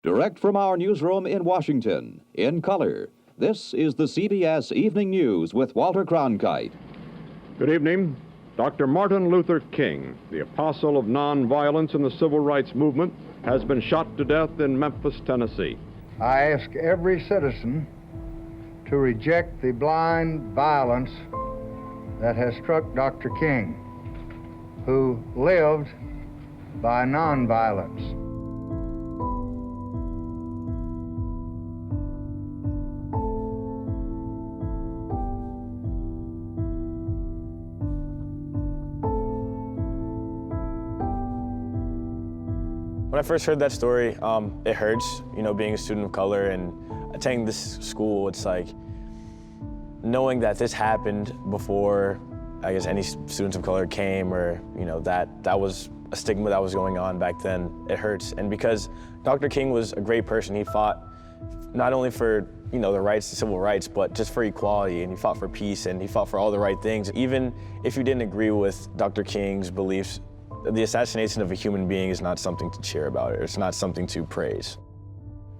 Direct from our newsroom in Washington, in color, this is the CBS Evening News with Walter Cronkite. Good evening. Dr. Martin Luther King, the apostle of nonviolence in the civil rights movement, has been shot to death in Memphis, Tennessee. I ask every citizen to reject the blind violence that has struck Dr. King, who lived by nonviolence. When I first heard that story, it hurts, being a student of color and attending this school. It's like knowing that this happened before, I guess, any students of color came, or that was a stigma that was going on back then. It hurts, and because Dr. King was a great person, he fought not only for the rights, the civil rights, but just for equality, and he fought for peace, and he fought for all the right things. Even if you didn't agree with Dr. King's beliefs, the assassination of a human being is not something to cheer about. It's not something to praise.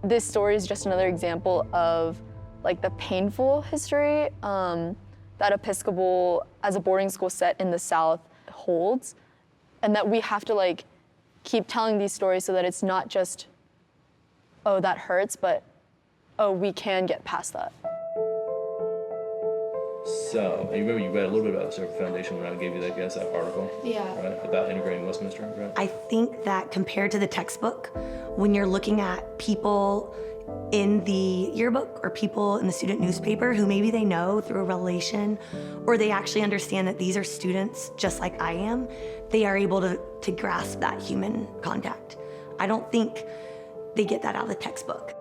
This story is just another example of the painful history that Episcopal, as a boarding school set in the South, holds, and that we have to keep telling these stories so that it's not just, oh, that hurts, but oh, we can get past that. So, you remember you read a little bit about the Server Foundation when I gave you that article? Yeah. Right, about integrating Westminster, right? I think that compared to the textbook, when you're looking at people in the yearbook or people in the student newspaper who maybe they know through a relation, or they actually understand that these are students just like I am, they are able to grasp that human contact. I don't think they get that out of the textbook.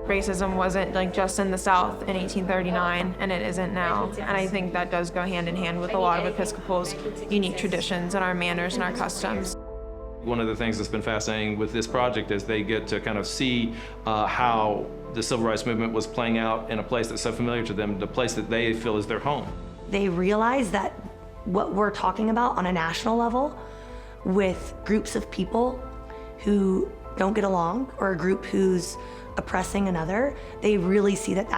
Racism wasn't just in the South in 1839, and it isn't now. And I think that does go hand in hand with a lot of Episcopal's unique traditions and our manners and our customs. One of the things that's been fascinating with this project is they get to kind of see how the civil rights movement was playing out in a place that's so familiar to them, the place that they feel is their home. They realize that what we're talking about on a national level with groups of people who don't get along, or a group who's oppressing another, they really see that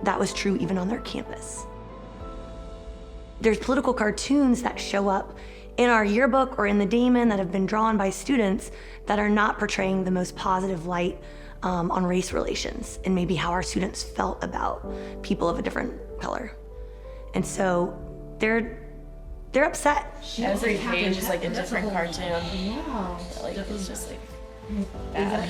that was true even on their campus. There's political cartoons that show up in our yearbook or in the Daemon that have been drawn by students that are not portraying the most positive light on race relations and maybe how our students felt about people of a different color. And so they're upset. Every page is a different cartoon. Yeah. It's just bad.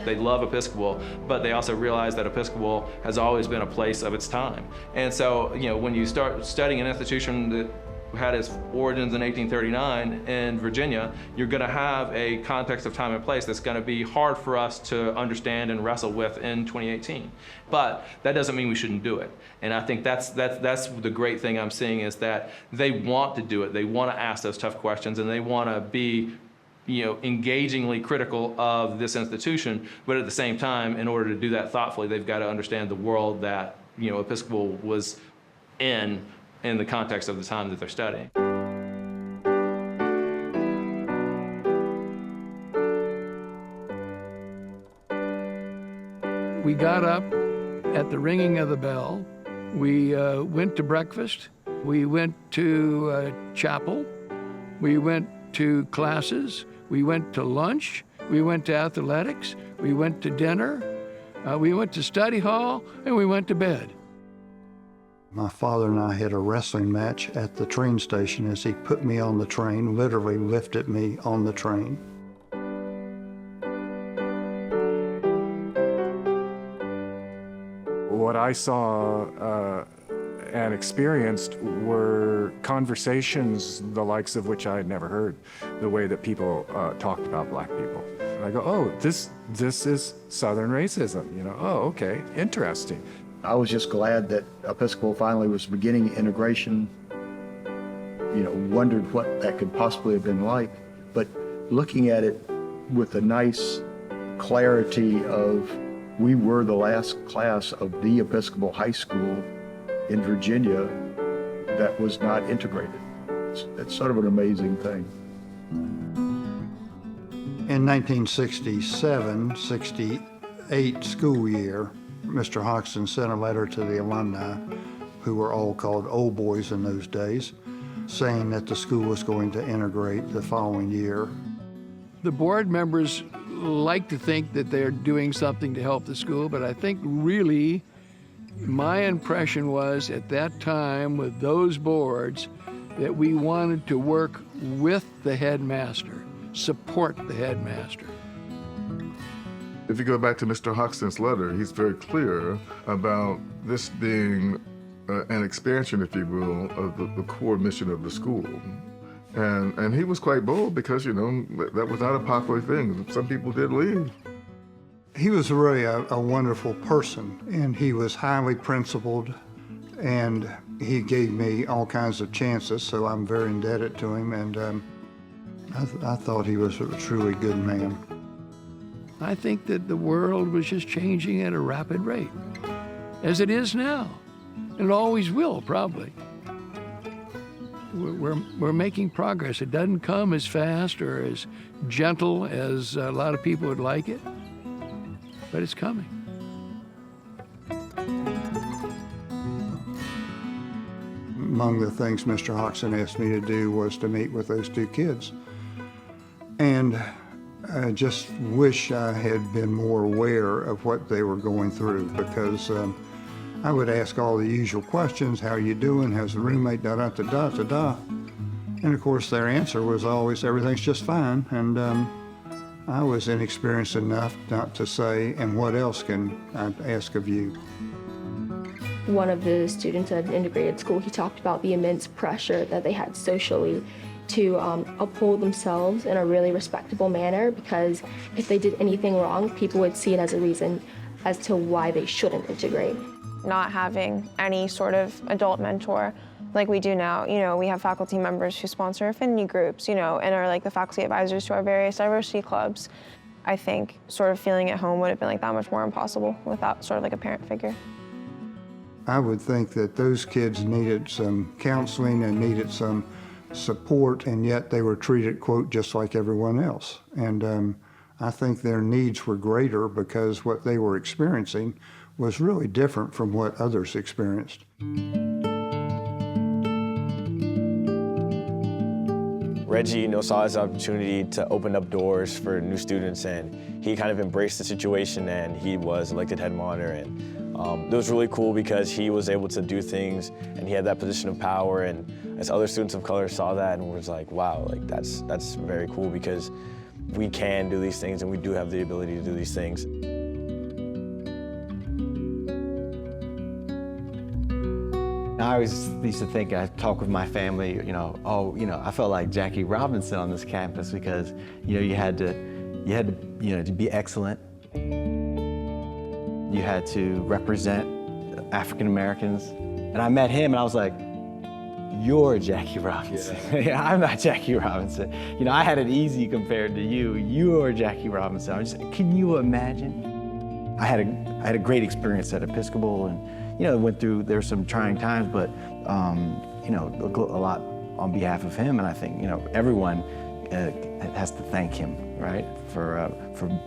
They love Episcopal, but they also realize that Episcopal has always been a place of its time. And so, when you start studying an institution that had its origins in 1839 in Virginia, you're going to have a context of time and place that's going to be hard for us to understand and wrestle with in 2018. But that doesn't mean we shouldn't do it. And I think that's the great thing I'm seeing, is that they want to do it. They want to ask those tough questions, and they want to be engagingly critical of this institution, but at the same time, in order to do that thoughtfully, they've got to understand the world that Episcopal was in the context of the time that they're studying. We got up at the ringing of the bell. We went to breakfast. We went to chapel. We went to classes. We went to lunch. We went to athletics. We went to dinner. We went to study hall, and we went to bed. My father and I had a wrestling match at the train station as he put me on the train, literally lifted me on the train. What I saw and experienced were conversations the likes of which I had never heard, the way that people talked about black people. And I go, oh, this is Southern racism, oh, okay, interesting. I was just glad that Episcopal finally was beginning integration, wondered what that could possibly have been like, but looking at it with a nice clarity of, we were the last class of the Episcopal High School in Virginia that was not integrated. It's sort of an amazing thing. In 1967-68 school year, Mr. Hoxton sent a letter to the alumni, who were all called old boys in those days, saying that the school was going to integrate the following year. The board members like to think that they're doing something to help the school, but I think really my impression was at that time with those boards that we wanted to work with the headmaster, support the headmaster. If you go back to Mr. Hoxton's letter, he's very clear about this being an expansion, if you will, of the core mission of the school. And he was quite bold because, you know, that was not a popular thing. Some people did leave. He was really a wonderful person, and he was highly principled, and he gave me all kinds of chances, so I'm very indebted to him, and I thought he was a truly good man. I think that the world was just changing at a rapid rate, as it is now, and it always will, probably. We're making progress. It doesn't come as fast or as gentle as a lot of people would like it, but it's coming. Among the things Mr. Hoxton asked me to do was to meet with those two kids. And I just wish I had been more aware of what they were going through, because I would ask all the usual questions: how are you doing? How's the roommate? Da-da-da-da-da-da. And of course their answer was always, everything's just fine. And I was inexperienced enough not to say, and what else can I ask of you? One of the students at an integrated school, he talked about the immense pressure that they had socially to uphold themselves in a really respectable manner, because if they did anything wrong, people would see it as a reason as to why they shouldn't integrate. Not having any sort of adult mentor like we do now. You know, we have faculty members who sponsor affinity groups, you know, and are like the faculty advisors to our various diversity clubs. I think sort of feeling at home would have been like that much more impossible without sort of like a parent figure. I would think that those kids needed some counseling and needed some support, and yet they were treated, quote, just like everyone else. And I think their needs were greater because what they were experiencing was really different from what others experienced. Reggie, you know, saw his opportunity to open up doors for new students, and he kind of embraced the situation, and he was elected head monitor. And it was really cool because he was able to do things, and he had that position of power. And as other students of color saw that, and was like, wow, like that's very cool, because we can do these things, and we do have the ability to do these things. I always used to think, I talk with my family, you know, oh, you know, I felt like Jackie Robinson on this campus because, you know, you had to, you know, to be excellent. You had to represent African Americans. And I met him and I was like, you're Jackie Robinson. Yeah. I'm not Jackie Robinson. You know, I had it easy compared to you. You're Jackie Robinson. I'm just, can you imagine? I had a great experience at Episcopal, and you know, there were some trying times, but you know, a lot on behalf of him, and I think, you know, everyone has to thank him, right, for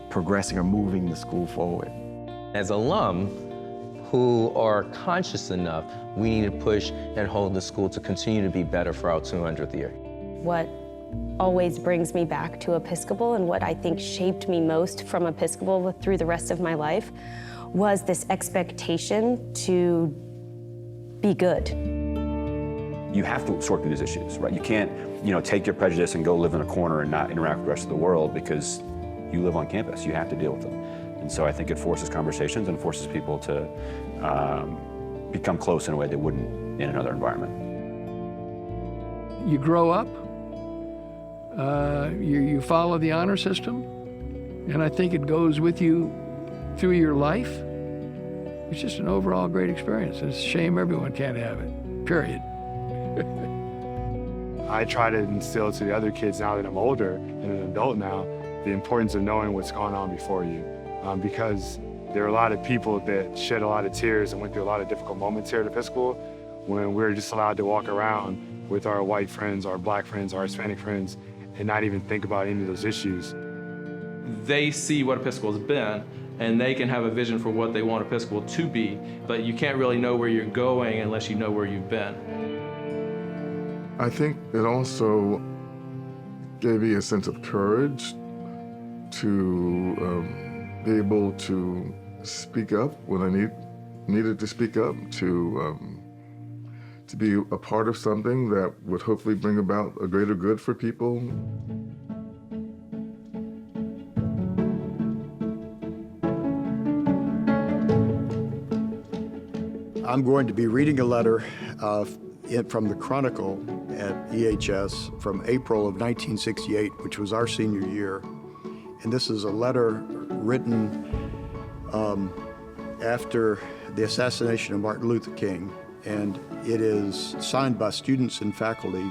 progressing or moving the school forward. As alum who are conscious enough, we need to push and hold the school to continue to be better for our 200th year. What always brings me back to Episcopal, and what I think shaped me most from Episcopal through the rest of my life, was this expectation to be good. You have to sort through these issues, right? You can't, you know, take your prejudice and go live in a corner and not interact with the rest of the world because you live on campus. You have to deal with them. And so I think it forces conversations and forces people to become close in a way they wouldn't in another environment. You grow up, you follow the honor system, and I think it goes with you through your life. It's just an overall great experience. It's a shame everyone can't have it, period. I try to instill to the other kids now that I'm older and an adult now, the importance of knowing what's going on before you. Because there are a lot of people that shed a lot of tears and went through a lot of difficult moments here at Episcopal when we're just allowed to walk around with our white friends, our black friends, our Hispanic friends, and not even think about any of those issues. they see what Episcopal has been, and they can have a vision for what they want Episcopal to be, but you can't really know where you're going unless you know where you've been. I think it also gave me a sense of courage to be able to speak up when I needed to speak up, to be a part of something that would hopefully bring about a greater good for people. I'm going to be reading a letter from the Chronicle at EHS from April of 1968, which was our senior year. And this is a letter written after the assassination of Martin Luther King, and it is signed by students and faculty.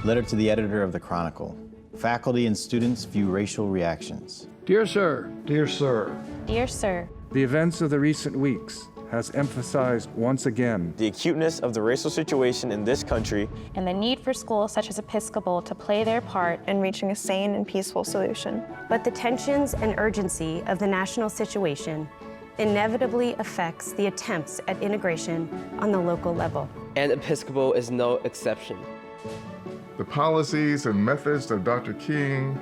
Letter to the editor of the Chronicle. Faculty and students view racial reactions. Dear Sir. Dear Sir. Dear Sir. The events of the recent weeks has emphasized once again the acuteness of the racial situation in this country and the need for schools such as Episcopal to play their part in reaching a sane and peaceful solution. But the tensions and urgency of the national situation inevitably affects the attempts at integration on the local level. And Episcopal is no exception. The policies and methods of Dr. King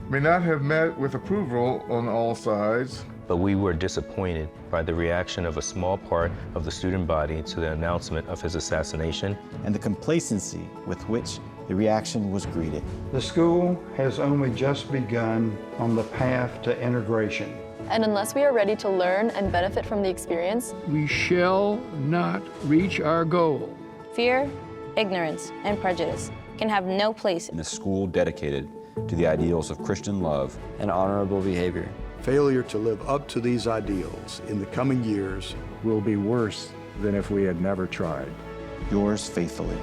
may not have met with approval on all sides, but we were disappointed by the reaction of a small part of the student body to the announcement of his assassination and the complacency with which the reaction was greeted. The school has only just begun on the path to integration. And unless we are ready to learn and benefit from the experience, we shall not reach our goal. Fear, ignorance, and prejudice can have no place in a school dedicated to the ideals of Christian love and honorable behavior. Failure to live up to these ideals in the coming years will be worse than if we had never tried. Yours faithfully.